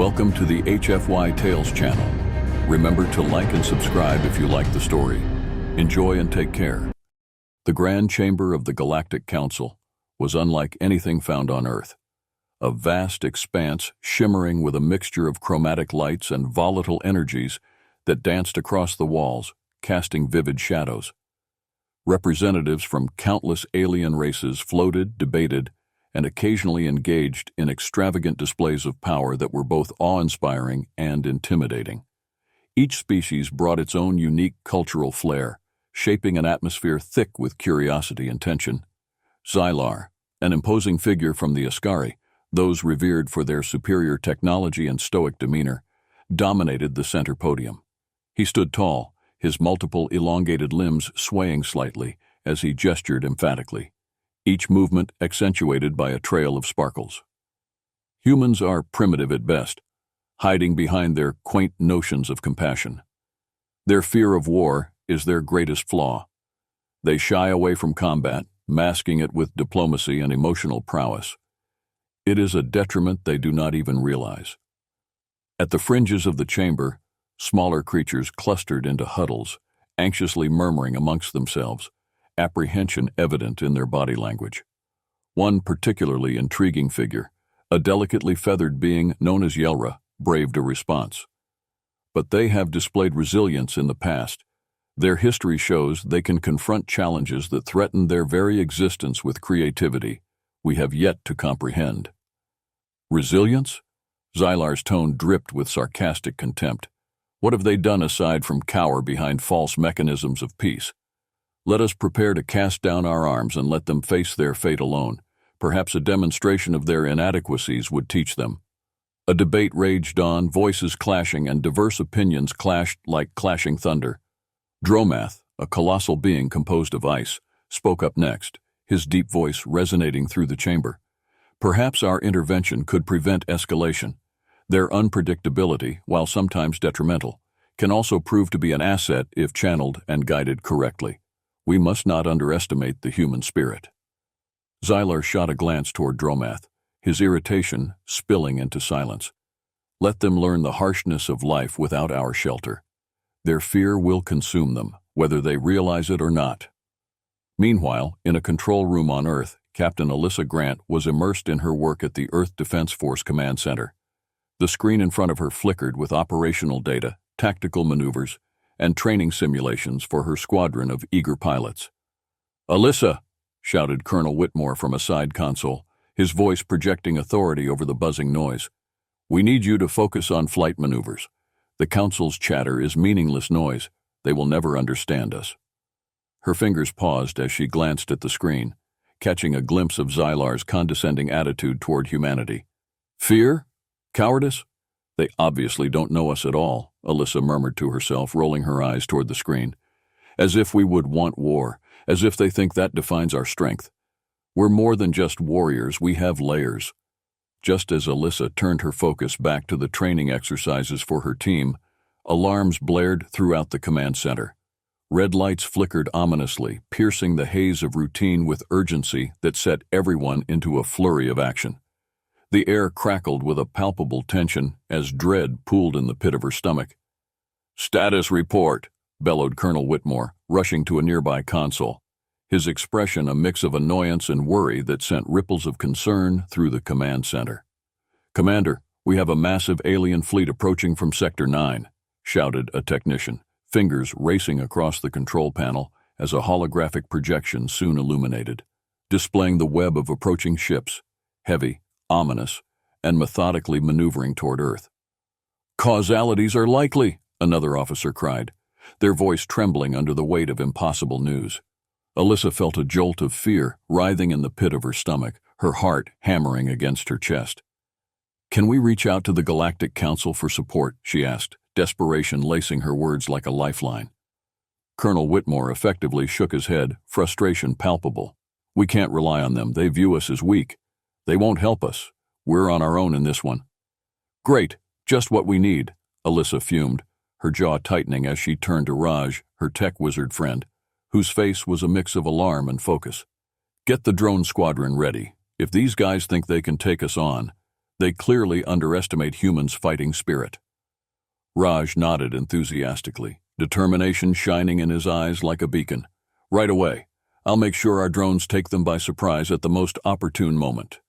Welcome to the HFY Tales channel. Remember to like and subscribe if you like the story. Enjoy and take care. The Grand Chamber of the Galactic Council was unlike anything found on Earth. A vast expanse shimmering with a mixture of chromatic lights and volatile energies that danced across the walls, casting vivid shadows. Representatives from countless alien races floated, debated, and occasionally engaged in extravagant displays of power that were both awe-inspiring and intimidating. Each species brought its own unique cultural flair, shaping an atmosphere thick with curiosity and tension. Xylar, an imposing figure from the Ascari, those revered for their superior technology and stoic demeanor, dominated the center podium. He stood tall, his multiple elongated limbs swaying slightly as he gestured emphatically, each movement accentuated by a trail of sparkles. Humans are primitive at best, hiding behind their quaint notions of compassion. Their fear of war is their greatest flaw. They shy away from combat, masking it with diplomacy and emotional prowess. It is a detriment they do not even realize. At the fringes of the chamber, smaller creatures clustered into huddles, anxiously murmuring amongst themselves, apprehension evident in their body language. One particularly intriguing figure, a delicately feathered being known as Yelra, braved a response. But they have displayed resilience in the past. Their history shows they can confront challenges that threaten their very existence with creativity we have yet to comprehend. Resilience? Xylar's tone dripped with sarcastic contempt. What have they done aside from cower behind false mechanisms of peace? Let us prepare to cast down our arms and let them face their fate alone. Perhaps a demonstration of their inadequacies would teach them. A debate raged on, voices clashing, and diverse opinions clashed like clashing thunder. Dromath, a colossal being composed of ice, spoke up next, his deep voice resonating through the chamber. Perhaps our intervention could prevent escalation. Their unpredictability, while sometimes detrimental, can also prove to be an asset if channeled and guided correctly. We must not underestimate the human spirit. Xylar shot a glance toward Dromath, his irritation spilling into silence. Let them learn the harshness of life without our shelter. Their fear will consume them, whether they realize it or not. Meanwhile, in a control room on Earth, Captain Alyssa Grant was immersed in her work at the Earth Defense Force Command Center. The screen in front of her flickered with operational data, tactical maneuvers, and training simulations for her squadron of eager pilots. "Alyssa!" shouted Colonel Whitmore from a side console, his voice projecting authority over the buzzing noise. "We need you to focus on flight maneuvers. The Council's chatter is meaningless noise. They will never understand us." Her fingers paused as she glanced at the screen, catching a glimpse of Xylar's condescending attitude toward humanity. "Fear? Cowardice? They obviously don't know us at all," Alyssa murmured to herself, rolling her eyes toward the screen. "As if we would want war, as if they think that defines our strength. We're more than just warriors, we have layers." Just as Alyssa turned her focus back to the training exercises for her team, alarms blared throughout the command center. Red lights flickered ominously, piercing the haze of routine with urgency that set everyone into a flurry of action. The air crackled with a palpable tension as dread pooled in the pit of her stomach. "Status report," bellowed Colonel Whitmore, rushing to a nearby console, his expression a mix of annoyance and worry that sent ripples of concern through the command center. "Commander, we have a massive alien fleet approaching from Sector 9, shouted a technician, fingers racing across the control panel as a holographic projection soon illuminated, displaying the web of approaching ships, heavy, ominous, and methodically maneuvering toward Earth. "Causalities are likely," another officer cried, their voice trembling under the weight of impossible news. Alyssa felt a jolt of fear writhing in the pit of her stomach, her heart hammering against her chest. "Can we reach out to the Galactic Council for support?" she asked, desperation lacing her words like a lifeline. Colonel Whitmore effectively shook his head, frustration palpable. "We can't rely on them. They view us as weak. They won't help us. We're on our own in this one." "Great, just what we need," Alyssa fumed, her jaw tightening as she turned to Raj, her tech wizard friend, whose face was a mix of alarm and focus. "Get the drone squadron ready. If these guys think they can take us on, They clearly underestimate humans' fighting spirit. Raj nodded enthusiastically, determination shining in his eyes like a beacon. Right away. I'll make sure our drones take them by surprise at the most opportune moment.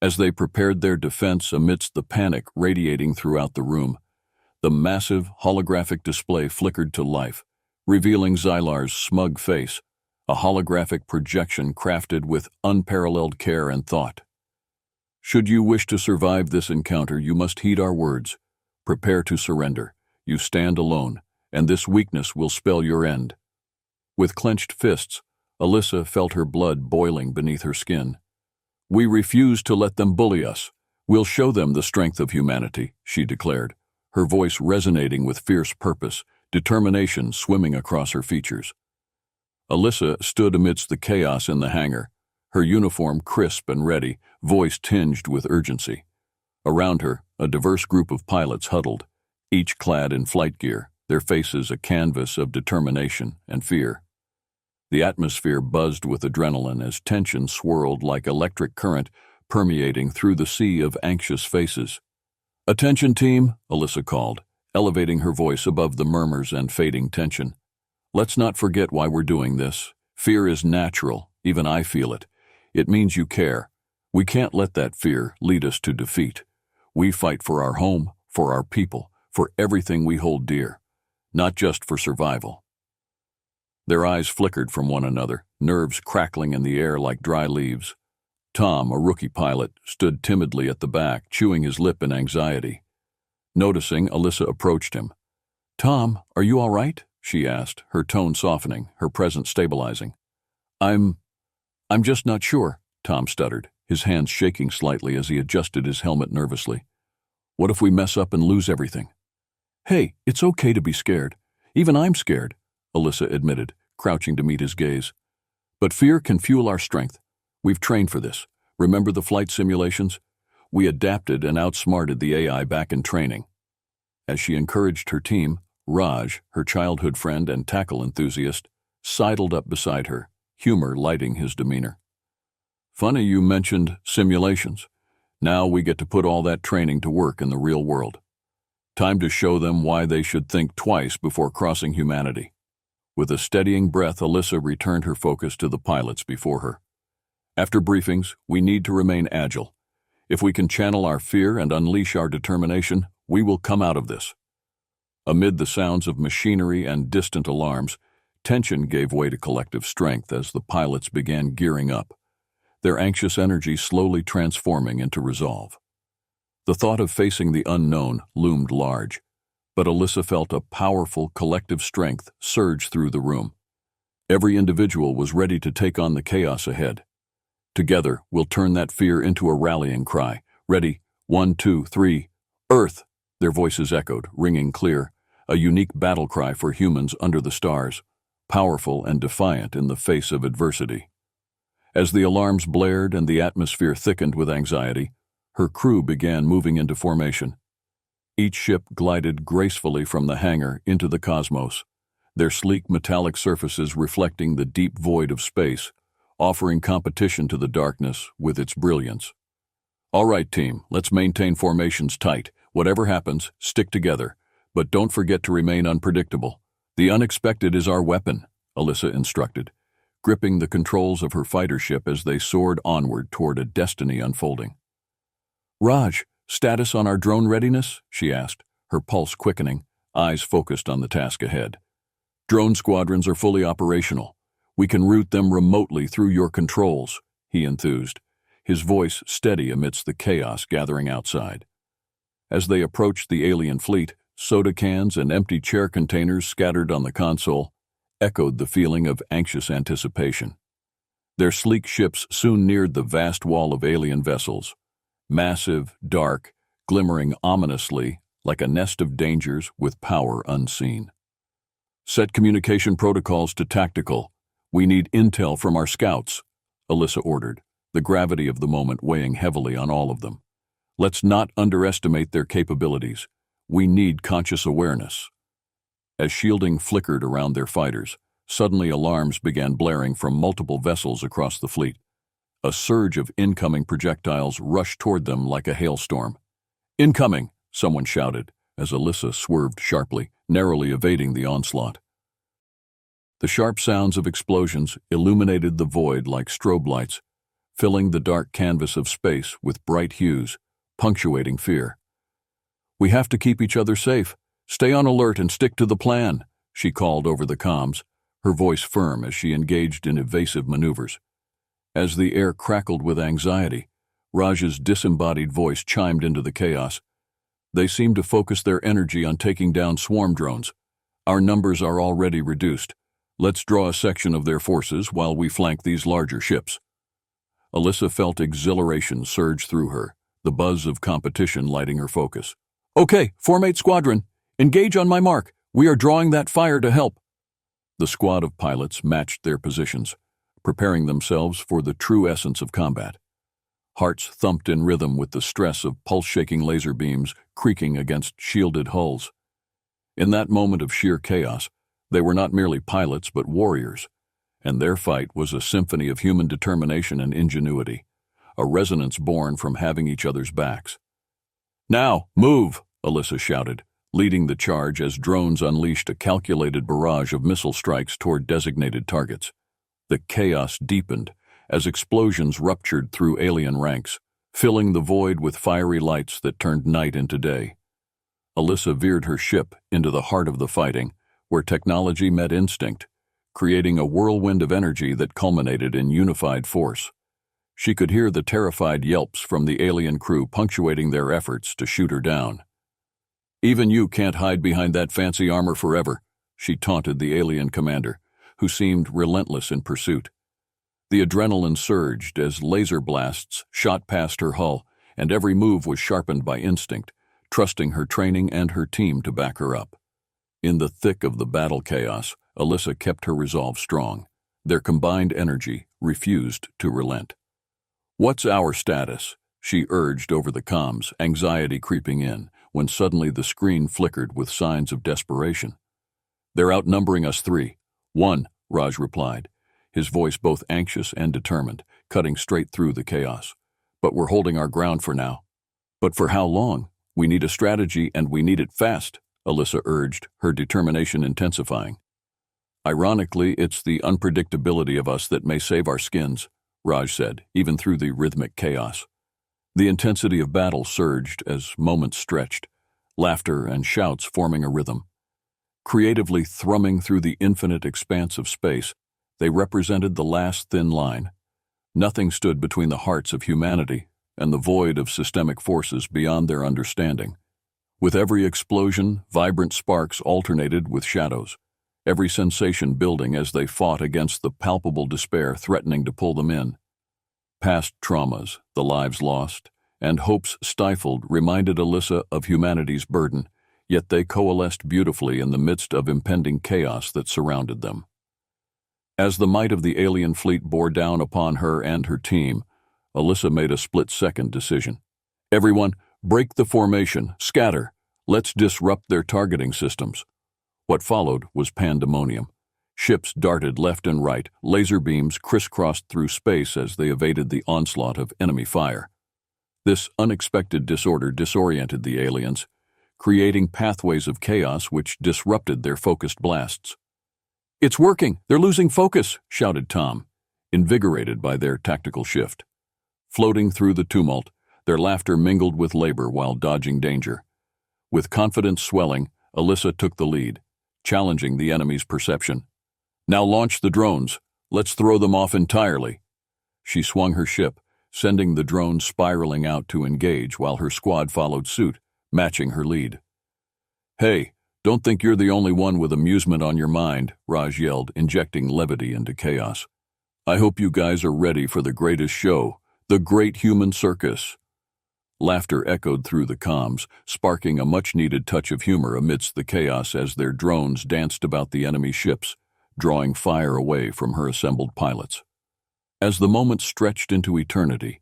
As they prepared their defense amidst the panic radiating throughout the room, the massive holographic display flickered to life, revealing Xylar's smug face, a holographic projection crafted with unparalleled care and thought. Should you wish to survive this encounter, you must heed our words. Prepare to surrender. You stand alone, and this weakness will spell your end. With clenched fists, Alyssa felt her blood boiling beneath her skin. We refuse to let them bully us. We'll show them the strength of humanity, she declared, her voice resonating with fierce purpose, determination swimming across her features. Alyssa stood amidst the chaos in the hangar, her uniform crisp and ready, voice tinged with urgency. Around her, a diverse group of pilots huddled, each clad in flight gear, their faces a canvas of determination and fear. The atmosphere buzzed with adrenaline as tension swirled like electric current permeating through the sea of anxious faces. "Attention, team," Alyssa called, elevating her voice above the murmurs and fading tension. "Let's not forget why we're doing this. Fear is natural, even I feel it. It means you care. We can't let that fear lead us to defeat. We fight for our home, for our people, for everything we hold dear, not just for survival." Their eyes flickered from one another, nerves crackling in the air like dry leaves. Tom, a rookie pilot, stood timidly at the back, chewing his lip in anxiety. Noticing, Alyssa approached him. "Tom, are you all right?" she asked, her tone softening, her presence stabilizing. I'm just not sure," Tom stuttered, his hands shaking slightly as he adjusted his helmet nervously. "What if we mess up and lose everything?" "Hey, it's okay to be scared. Even I'm scared," Alyssa admitted, crouching to meet his gaze. "But fear can fuel our strength. We've trained for this. Remember the flight simulations? We adapted and outsmarted the AI back in training." As she encouraged her team, Raj, her childhood friend and tackle enthusiast, sidled up beside her, humor lighting his demeanor. "Funny you mentioned simulations. Now we get to put all that training to work in the real world. Time to show them why they should think twice before crossing humanity." With a steadying breath, Alyssa returned her focus to the pilots before her. "After briefings, we need to remain agile. If we can channel our fear and unleash our determination, we will come out of this." Amid the sounds of machinery and distant alarms, tension gave way to collective strength as the pilots began gearing up, their anxious energy slowly transforming into resolve. The thought of facing the unknown loomed large, but Alyssa felt a powerful collective strength surge through the room. Every individual was ready to take on the chaos ahead. "Together, we'll turn that fear into a rallying cry. Ready? 1, 2, 3. Earth!" Their voices echoed, ringing clear, a unique battle cry for humans under the stars, powerful and defiant in the face of adversity. As the alarms blared and the atmosphere thickened with anxiety, her crew began moving into formation. Each ship glided gracefully from the hangar into the cosmos, their sleek metallic surfaces reflecting the deep void of space, offering competition to the darkness with its brilliance. "All right, team, let's maintain formations tight. Whatever happens, stick together. But don't forget to remain unpredictable. The unexpected is our weapon," Alyssa instructed, gripping the controls of her fighter ship as they soared onward toward a destiny unfolding. "Raj, status on our drone readiness?" she asked, her pulse quickening, eyes focused on the task ahead. "Drone squadrons are fully operational. We can route them remotely through your controls," he enthused, his voice steady amidst the chaos gathering outside. As they approached the alien fleet, soda cans and empty chair containers scattered on the console echoed the feeling of anxious anticipation. Their sleek ships soon neared the vast wall of alien vessels, massive, dark, glimmering ominously like a nest of dangers with power unseen. "Set communication protocols to tactical. We need intel from our scouts," Alyssa ordered, the gravity of the moment weighing heavily on all of them. "Let's not underestimate their capabilities. We need conscious awareness." As shielding flickered around their fighters, suddenly alarms began blaring from multiple vessels across the fleet. A surge of incoming projectiles rushed toward them like a hailstorm. "Incoming!" someone shouted, as Alyssa swerved sharply, narrowly evading the onslaught. The sharp sounds of explosions illuminated the void like strobe lights, filling the dark canvas of space with bright hues, punctuating fear. "We have to keep each other safe. Stay on alert and stick to the plan," she called over the comms, her voice firm as she engaged in evasive maneuvers. As the air crackled with anxiety, Raj's disembodied voice chimed into the chaos. "They seem to focus their energy on taking down swarm drones. Our numbers are already reduced. Let's draw a section of their forces while we flank these larger ships." Alyssa felt exhilaration surge through her, the buzz of competition lighting her focus. "Okay, formate squadron. Engage on my mark. We are drawing that fire to help." The squad of pilots matched their positions, preparing themselves for the true essence of combat. Hearts thumped in rhythm with the stress of pulse-shaking laser beams creaking against shielded hulls. In that moment of sheer chaos, they were not merely pilots but warriors, and their fight was a symphony of human determination and ingenuity, a resonance born from having each other's backs. "Now, move!" Alyssa shouted, leading the charge as drones unleashed a calculated barrage of missile strikes toward designated targets. The chaos deepened as explosions ruptured through alien ranks, filling the void with fiery lights that turned night into day. Alyssa veered her ship into the heart of the fighting, where technology met instinct, creating a whirlwind of energy that culminated in unified force. She could hear the terrified yelps from the alien crew punctuating their efforts to shoot her down. "Even you can't hide behind that fancy armor forever," she taunted the alien commander, who seemed relentless in pursuit. The adrenaline surged as laser blasts shot past her hull, and every move was sharpened by instinct, trusting her training and her team to back her up. In the thick of the battle chaos, Alyssa kept her resolve strong. Their combined energy refused to relent. "What's our status?" she urged over the comms, anxiety creeping in, when suddenly the screen flickered with signs of desperation. "They're outnumbering us 3-1, Raj replied, his voice both anxious and determined, cutting straight through the chaos. "But we're holding our ground for now." "But for how long? We need a strategy and we need it fast," Alyssa urged, her determination intensifying. "Ironically, it's the unpredictability of us that may save our skins," Raj said, even through the rhythmic chaos. The intensity of battle surged as moments stretched, laughter and shouts forming a rhythm. Creatively thrumming through the infinite expanse of space, they represented the last thin line. Nothing stood between the hearts of humanity and the void of systemic forces beyond their understanding. With every explosion, vibrant sparks alternated with shadows, every sensation building as they fought against the palpable despair threatening to pull them in. Past traumas, the lives lost, and hopes stifled reminded Alyssa of humanity's burden, yet they coalesced beautifully in the midst of impending chaos that surrounded them. As the might of the alien fleet bore down upon her and her team, Alyssa made a split-second decision. "Everyone, break the formation, scatter. Let's disrupt their targeting systems." What followed was pandemonium. Ships darted left and right, laser beams crisscrossed through space as they evaded the onslaught of enemy fire. This unexpected disorder disoriented the aliens, creating pathways of chaos which disrupted their focused blasts. "It's working! They're losing focus!" shouted Tom, invigorated by their tactical shift. Floating through the tumult, their laughter mingled with labor while dodging danger. With confidence swelling, Alyssa took the lead, challenging the enemy's perception. "Now launch the drones. Let's throw them off entirely." She swung her ship, sending the drones spiraling out to engage while her squad followed suit, matching her lead. "Hey, don't think you're the only one with amusement on your mind," Raj yelled, injecting levity into chaos. "I hope you guys are ready for the greatest show, the Great Human Circus." Laughter echoed through the comms, sparking a much-needed touch of humor amidst the chaos as their drones danced about the enemy ships, drawing fire away from her assembled pilots. As the moment stretched into eternity,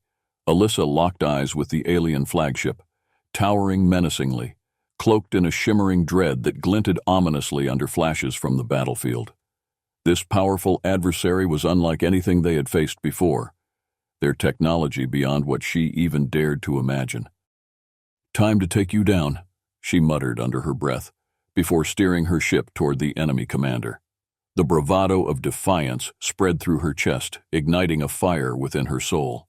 Alyssa locked eyes with the alien flagship, towering menacingly, cloaked in a shimmering dread that glinted ominously under flashes from the battlefield. This powerful adversary was unlike anything they had faced before. their technology beyond what she even dared to imagine. "Time to take you down," she muttered under her breath, before steering her ship toward the enemy commander. The bravado of defiance spread through her chest, igniting a fire within her soul.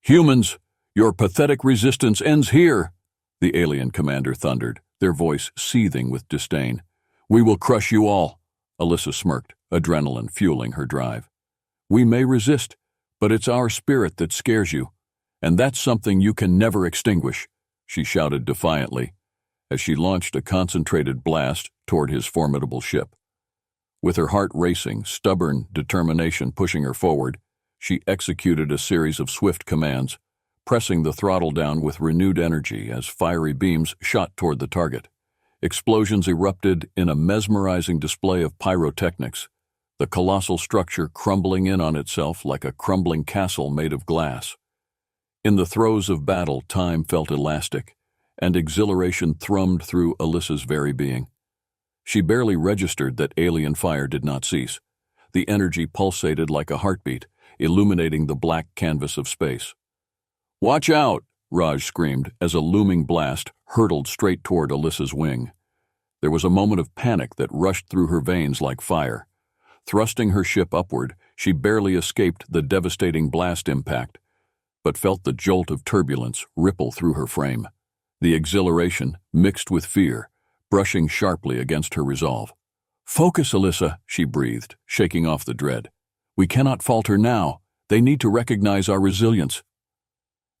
"Humans, your pathetic resistance ends here," the alien commander thundered, their voice seething with disdain. "We will crush you all," Alyssa smirked, adrenaline fueling her drive. "We may resist, but it's our spirit that scares you, and that's something you can never extinguish," she shouted defiantly, as she launched a concentrated blast toward his formidable ship. With her heart racing, stubborn determination pushing her forward, she executed a series of swift commands, pressing the throttle down with renewed energy as fiery beams shot toward the target. Explosions erupted in a mesmerizing display of pyrotechnics, the colossal structure crumbling in on itself like a crumbling castle made of glass. In the throes of battle, time felt elastic, and exhilaration thrummed through Alyssa's very being. She barely registered that alien fire did not cease. The energy pulsated like a heartbeat, illuminating the black canvas of space. "Watch out!" Raj screamed as a looming blast hurtled straight toward Alyssa's wing. There was a moment of panic that rushed through her veins like fire. Thrusting her ship upward, she barely escaped the devastating blast impact, but felt the jolt of turbulence ripple through her frame. The exhilaration, mixed with fear, brushing sharply against her resolve. "Focus, Alyssa," she breathed, shaking off the dread. "We cannot falter now. They need to recognize our resilience."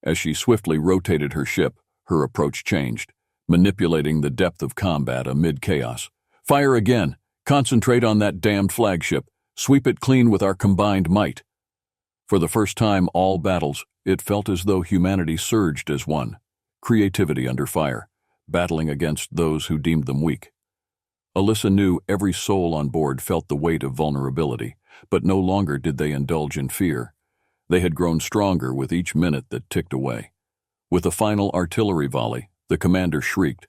As she swiftly rotated her ship, her approach changed, manipulating the depth of combat amid chaos. "Fire again! Concentrate on that damned flagship. Sweep it clean with our combined might." For the first time all battles, it felt as though humanity surged as one, creativity under fire, battling against those who deemed them weak. Alyssa knew every soul on board felt the weight of vulnerability, but no longer did they indulge in fear. They had grown stronger with each minute that ticked away. With a final artillery volley, the commander shrieked,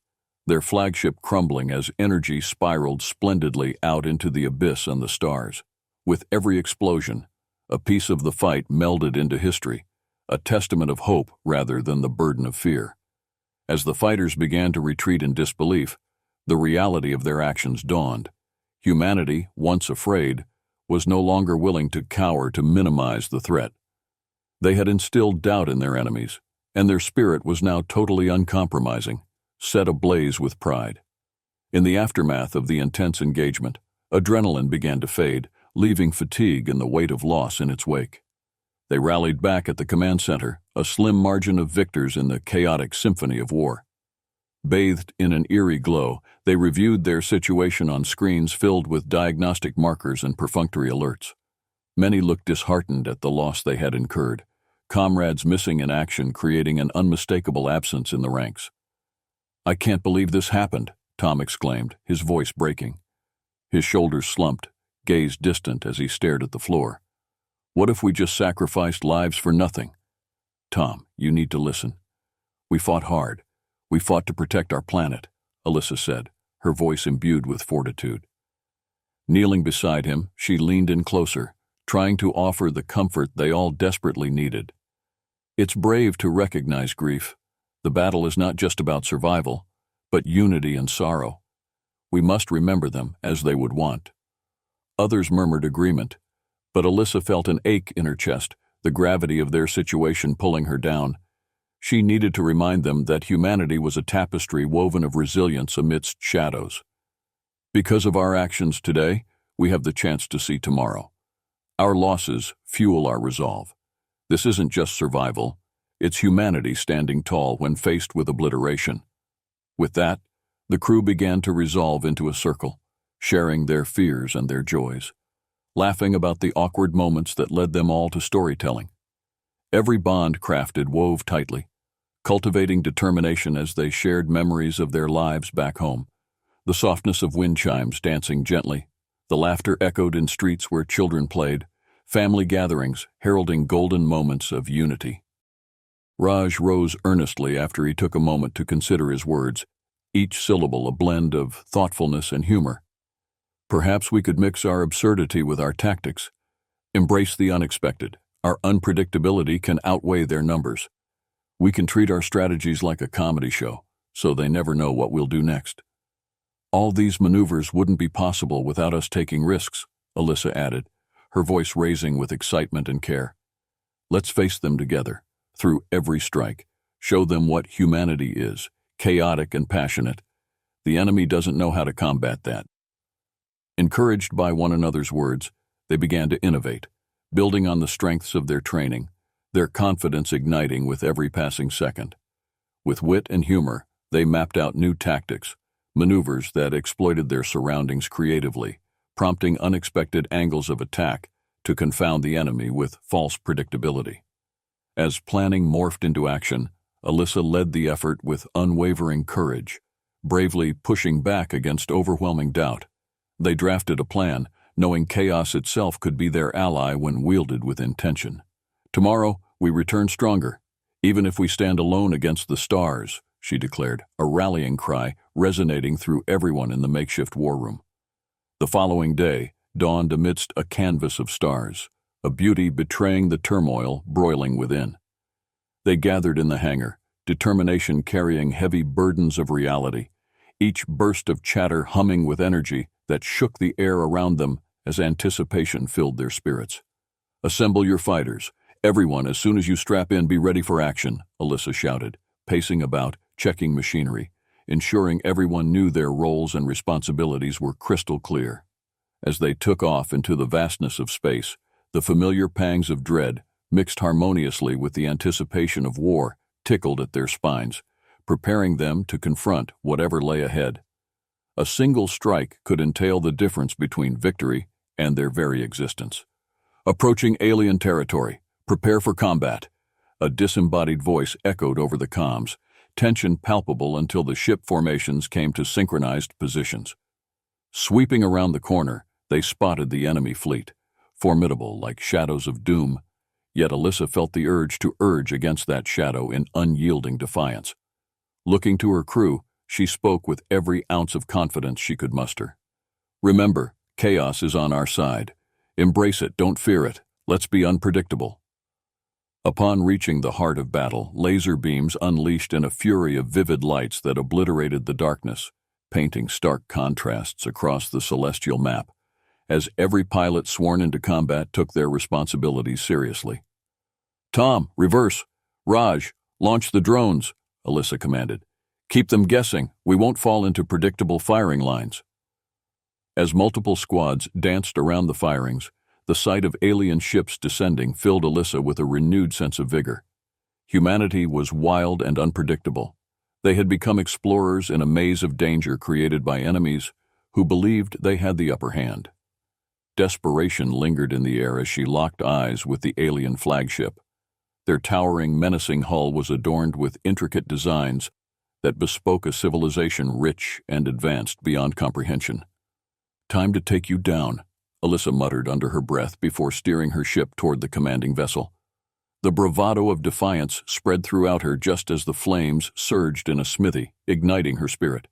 their flagship crumbling as energy spiraled splendidly out into the abyss and the stars. With every explosion, a piece of the fight melded into history, a testament of hope rather than the burden of fear. As the fighters began to retreat in disbelief, the reality of their actions dawned. Humanity, once afraid, was no longer willing to cower to minimize the threat. They had instilled doubt in their enemies, and their spirit was now totally uncompromising, set ablaze with pride. In the aftermath of the intense engagement, adrenaline began to fade, leaving fatigue and the weight of loss in its wake. They rallied back at the command center, a slim margin of victors in the chaotic symphony of war. Bathed in an eerie glow, they reviewed their situation on screens filled with diagnostic markers and perfunctory alerts. Many looked disheartened at the loss they had incurred, comrades missing in action creating an unmistakable absence in the ranks. "I can't believe this happened," Tom exclaimed, his voice breaking. His shoulders slumped, gaze distant as he stared at the floor. "What if we just sacrificed lives for nothing?" "Tom, you need to listen. We fought hard. We fought to protect our planet," Alyssa said, her voice imbued with fortitude. Kneeling beside him, she leaned in closer, trying to offer the comfort they all desperately needed. "It's brave to recognize grief. The battle is not just about survival, but unity and sorrow. We must remember them as they would want." Others murmured agreement, but Alyssa felt an ache in her chest, the gravity of their situation pulling her down. She needed to remind them that humanity was a tapestry woven of resilience amidst shadows. Because of our actions today, we have the chance to see tomorrow. Our losses fuel our resolve. This isn't just survival, it's humanity standing tall when faced with obliteration. With that, the crew began to resolve into a circle, sharing their fears and their joys, laughing about the awkward moments that led them all to storytelling. Every bond crafted wove tightly, cultivating determination as they shared memories of their lives back home. The softness of wind chimes dancing gently, the laughter echoed in streets where children played, family gatherings heralding golden moments of unity. Raj rose earnestly after he took a moment to consider his words, each syllable a blend of thoughtfulness and humor. "Perhaps we could mix our absurdity with our tactics, embrace the unexpected, Our unpredictability can outweigh their numbers. We can treat our strategies like a comedy show, so they never know what we'll do next. All these maneuvers wouldn't be possible without us taking risks, Alyssa added, her voice raising with excitement and care. Let's face them together, through every strike. Show them what humanity is, chaotic and passionate. The enemy doesn't know how to combat that. Encouraged by one another's words, they began to innovate, building on the strengths of their training, their confidence igniting with every passing second. With wit and humor, they mapped out new tactics, maneuvers that exploited their surroundings creatively, prompting unexpected angles of attack to confound the enemy with false predictability. As planning morphed into action, Alyssa led the effort with unwavering courage, bravely pushing back against overwhelming doubt. They drafted a plan, knowing chaos itself could be their ally when wielded with intention. Tomorrow, we return stronger, even if we stand alone against the stars, she declared, a rallying cry resonating through everyone in the makeshift war room. The following day dawned amidst a canvas of stars, a beauty betraying the turmoil broiling within. They gathered in the hangar, determination carrying heavy burdens of reality, each burst of chatter humming with energy that shook the air around them as anticipation filled their spirits. Assemble your fighters. Everyone, as soon as you strap in, be ready for action, Alyssa shouted, pacing about, checking machinery, ensuring everyone knew their roles and responsibilities were crystal clear. As they took off into the vastness of space, the familiar pangs of dread, mixed harmoniously with the anticipation of war, tickled at their spines, preparing them to confront whatever lay ahead. A single strike could entail the difference between victory and their very existence. Approaching alien territory. Prepare for combat. A disembodied voice echoed over the comms, tension palpable until the ship formations came to synchronized positions. Sweeping around the corner, they spotted the enemy fleet, formidable like shadows of doom, yet Alyssa felt the urge to urge against that shadow in unyielding defiance. Looking to her crew, she spoke with every ounce of confidence she could muster. Remember, chaos is on our side. Embrace it, don't fear it. Let's be unpredictable. Upon reaching the heart of battle, laser beams unleashed in a fury of vivid lights that obliterated the darkness, painting stark contrasts across the celestial map, as every pilot sworn into combat took their responsibilities seriously. Tom, reverse. Raj, launch the drones, Alyssa commanded. Keep them guessing. We won't fall into predictable firing lines. As multiple squads danced around the firings, the sight of alien ships descending filled Alyssa with a renewed sense of vigor. Humanity was wild and unpredictable. They had become explorers in a maze of danger created by enemies who believed they had the upper hand. Desperation lingered in the air as she locked eyes with the alien flagship. Their towering, menacing hull was adorned with intricate designs that bespoke a civilization rich and advanced beyond comprehension. Time to take you down, Alyssa muttered under her breath before steering her ship toward the commanding vessel. The bravado of defiance spread throughout her just as the flames surged in a smithy, igniting her spirit.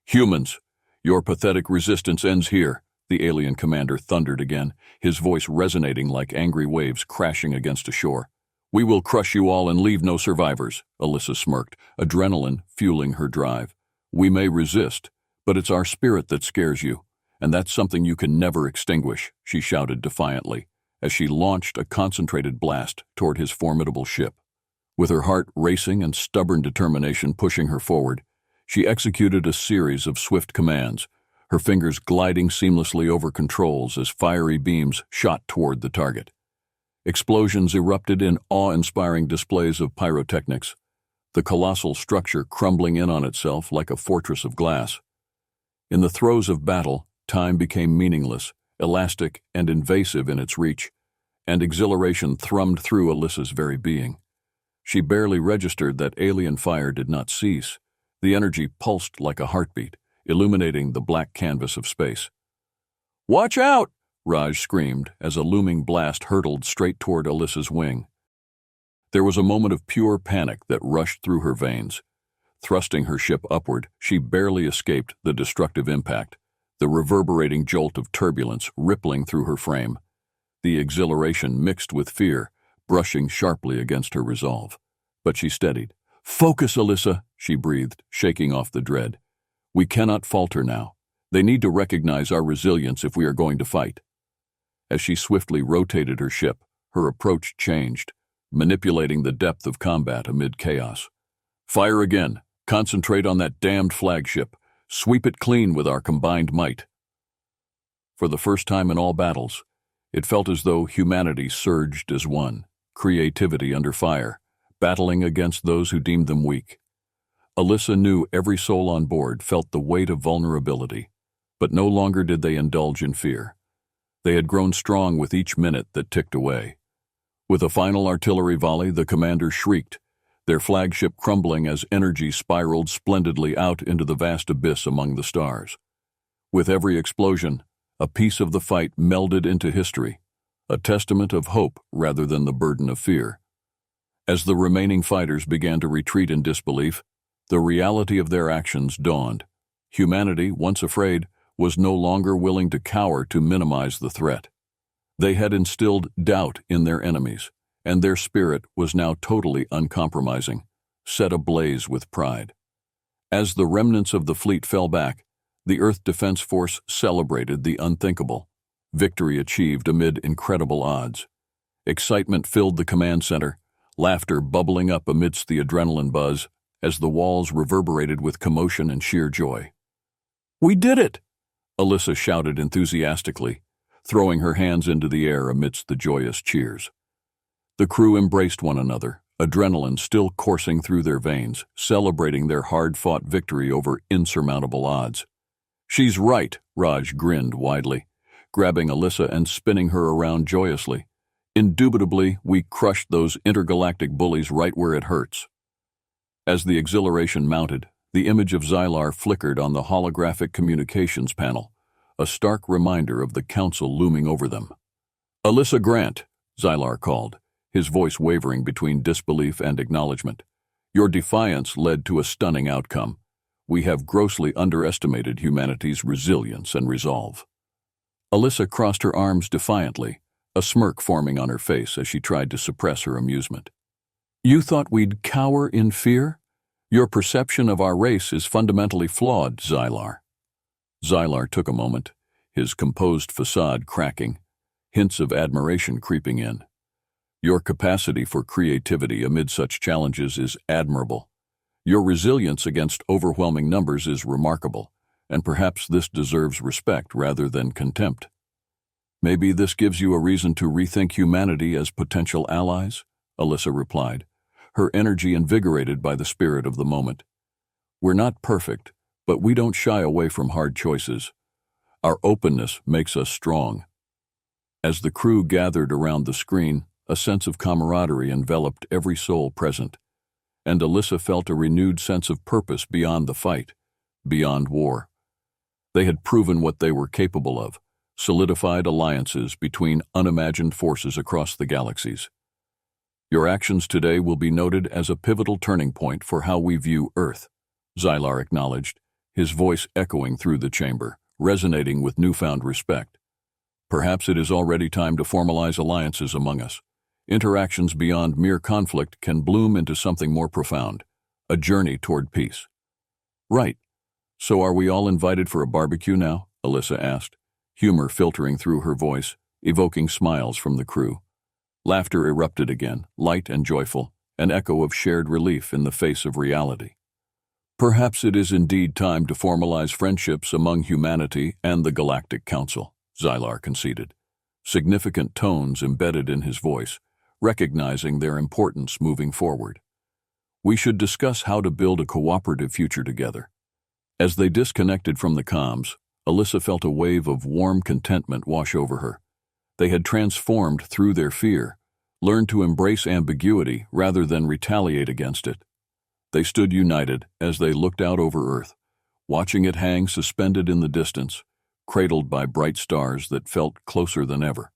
Humans, your pathetic resistance ends here, the alien commander thundered again, his voice resonating like angry waves crashing against a shore. We will crush you all and leave no survivors, Alyssa smirked, adrenaline fueling her drive. We may resist, but it's our spirit that scares you. And that's something you can never extinguish, she shouted defiantly, as she launched a concentrated blast toward his formidable ship. With her heart racing and stubborn determination pushing her forward, she executed a series of swift commands, her fingers gliding seamlessly over controls as fiery beams shot toward the target. Explosions erupted in awe-inspiring displays of pyrotechnics, the colossal structure crumbling in on itself like a fortress of glass. In the throes of battle, time became meaningless, elastic and invasive in its reach, and exhilaration thrummed through Alyssa's very being. She barely registered that alien fire did not cease. The energy pulsed like a heartbeat, illuminating the black canvas of space. Watch out! Raj screamed as a looming blast hurtled straight toward Alyssa's wing. There was a moment of pure panic that rushed through her veins. Thrusting her ship upward, she barely escaped the destructive impact, the reverberating jolt of turbulence rippling through her frame. The exhilaration mixed with fear, brushing sharply against her resolve. But she steadied. "Focus, Alyssa," she breathed, shaking off the dread. "We cannot falter now. They need to recognize our resilience if we are going to fight." As she swiftly rotated her ship, her approach changed, manipulating the depth of combat amid chaos. "Fire again. Concentrate on that damned flagship. Sweep it clean with our combined might." For the first time in all battles, it felt as though humanity surged as one, creativity under fire, battling against those who deemed them weak. Alyssa knew every soul on board felt the weight of vulnerability, but no longer did they indulge in fear. They had grown strong with each minute that ticked away. With a final artillery volley, the commander shrieked, their flagship crumbling as energy spiraled splendidly out into the vast abyss among the stars. With every explosion, a piece of the fight melded into history, a testament of hope rather than the burden of fear. As the remaining fighters began to retreat in disbelief, the reality of their actions dawned. Humanity, once afraid, was no longer willing to cower to minimize the threat. They had instilled doubt in their enemies, and their spirit was now totally uncompromising, set ablaze with pride. As the remnants of the fleet fell back, the Earth Defense Force celebrated the unthinkable, victory achieved amid incredible odds. Excitement filled the command center, laughter bubbling up amidst the adrenaline buzz as the walls reverberated with commotion and sheer joy. "We did it!" Alyssa shouted enthusiastically, throwing her hands into the air amidst the joyous cheers. The crew embraced one another, adrenaline still coursing through their veins, celebrating their hard-fought victory over insurmountable odds. "She's right," Raj grinned widely, grabbing Alyssa and spinning her around joyously. "Indubitably, we crushed those intergalactic bullies right where it hurts." As the exhilaration mounted, the image of Xylar flickered on the holographic communications panel, a stark reminder of the council looming over them. "Alyssa Grant," Xylar called, his voice wavering between disbelief and acknowledgement. "Your defiance led to a stunning outcome. We have grossly underestimated humanity's resilience and resolve." Alyssa crossed her arms defiantly, a smirk forming on her face as she tried to suppress her amusement. "You thought we'd cower in fear? Your perception of our race is fundamentally flawed, Xylar." Xylar took a moment, his composed facade cracking, hints of admiration creeping in. "Your capacity for creativity amid such challenges is admirable. Your resilience against overwhelming numbers is remarkable, and perhaps this deserves respect rather than contempt. Maybe this gives you a reason to rethink humanity as potential allies," Alyssa replied, her energy invigorated by the spirit of the moment. "We're not perfect, but we don't shy away from hard choices. Our openness makes us strong." As the crew gathered around the screen, a sense of camaraderie enveloped every soul present, and Alyssa felt a renewed sense of purpose beyond the fight, beyond war. They had proven what they were capable of, solidified alliances between unimagined forces across the galaxies. "Your actions today will be noted as a pivotal turning point for how we view Earth," Xylar acknowledged, his voice echoing through the chamber, resonating with newfound respect. "Perhaps it is already time to formalize alliances among us. Interactions beyond mere conflict can bloom into something more profound, a journey toward peace." "Right. So are we all invited for a barbecue now?" Alyssa asked, humor filtering through her voice, evoking smiles from the crew. Laughter erupted again, light and joyful, an echo of shared relief in the face of reality. "Perhaps it is indeed time to formalize friendships among humanity and the Galactic Council," Xylar conceded, significant tones embedded in his voice, recognizing their importance moving forward. "We should discuss how to build a cooperative future together." As they disconnected from the comms, Alyssa felt a wave of warm contentment wash over her. They had transformed through their fear, learned to embrace ambiguity rather than retaliate against it. They stood united as they looked out over Earth, watching it hang suspended in the distance, cradled by bright stars that felt closer than ever.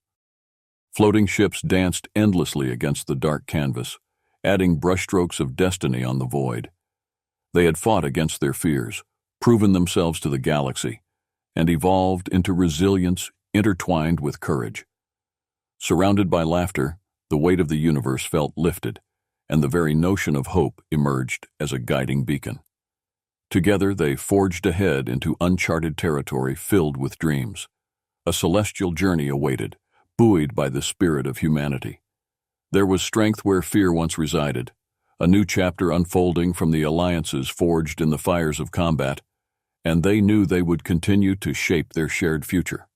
Floating ships danced endlessly against the dark canvas, adding brushstrokes of destiny on the void. They had fought against their fears, proven themselves to the galaxy, and evolved into resilience intertwined with courage. Surrounded by laughter, The weight of the universe felt lifted, and the very notion of hope emerged as a guiding beacon. Together they forged ahead into uncharted territory filled with dreams. A celestial journey awaited, buoyed by the spirit of humanity. There was strength where fear once resided, a new chapter unfolding from the alliances forged in the fires of combat, and they knew they would continue to shape their shared future.